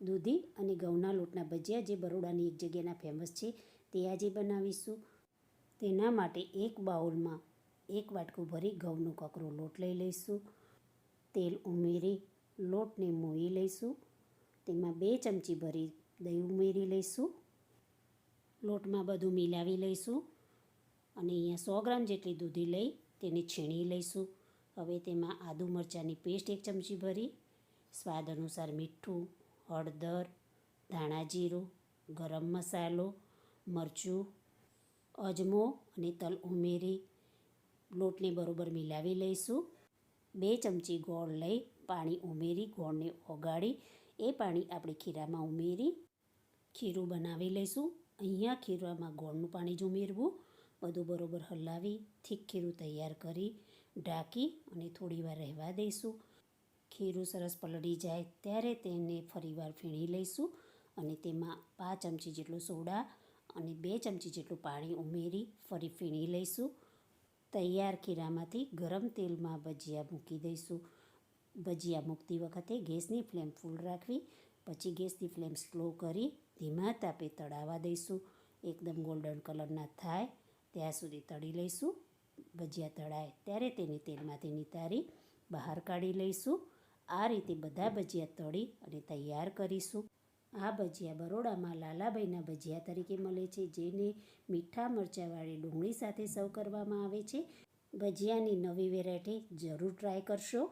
દૂધી અને ઘઉંના લોટના ભજીયા, જે બરોડાની એક જગ્યાના ફેમસ છે, તે આજે બનાવીશું. તેના માટે એક બાઉલમાં 1 વાટકું ભરી ઘઉંનો કકરો લોટ લઈ લઈશું. તેલ ઉમેરી લોટને મોઈ લઈશું. તેમાં 2 ચમચી ભરી દહીં ઉમેરી લઈશું. લોટમાં બધું મિલાવી લઈશું અને અહીંયા 100 ગ્રામ જેટલી દૂધી લઈ તેને છીણી લઈશું. હવે તેમાં આદુ મરચાંની પેસ્ટ 1 ચમચી ભરી, સ્વાદ અનુસાર મીઠું, હળદર, ધાણા જીરું, ગરમ મસાલો, મરચું, અજમો અને તલ ઉમેરી લોટને બરોબર મિલાવી લઈશું. 2 ચમચી ગોળ લઈ પાણી ઉમેરી ગોળને ઓગાળી એ પાણી આપણે ખીરામાં ઉમેરી ખીરું બનાવી લઈશું. અહીંયા ખીરામાં ગોળનું પાણી જ ઉમેરવું. બધું બરોબર હલાવી થીક ખીરું તૈયાર કરી ઢાંકી અને થોડીવાર રહેવા દઈશું. ખીરું સરસ પલળી જાય ત્યારે તેને ફરીવાર ફીણી લઈશું અને તેમાં 5 ચમચી જેટલું સોડા અને 2 ચમચી જેટલું પાણી ઉમેરી ફરી ફીણી લઈશું. તૈયાર ખીરામાંથી ગરમ તેલમાં ભજીયા મૂકી દઈશું. ભજીયા મૂકતી વખતે ગેસની ફ્લેમ ફૂલ રાખવી, પછી ગેસની ફ્લેમ સ્લો કરી ધીમા તાપે તળાવવા દઈશું. એકદમ ગોલ્ડન કલરના થાય ત્યાં સુધી તળી લઈશું. ભજીયા તળાય ત્યારે તેને તેલમાંથી નિતારી બહાર કાઢી લઈશું. આ રીતે બધા ભજીયા તળી અને તૈયાર કરીશું. આ ભજીયા બરોડામાં લાલાભાઈના ભજીયા તરીકે મળે છે, જેને મીઠા મરચાંવાળી ડુંગળી સાથે સર્વ કરવામાં આવે છે. ભજીયાની નવી વેરાયટી જરૂર ટ્રાય કરશો.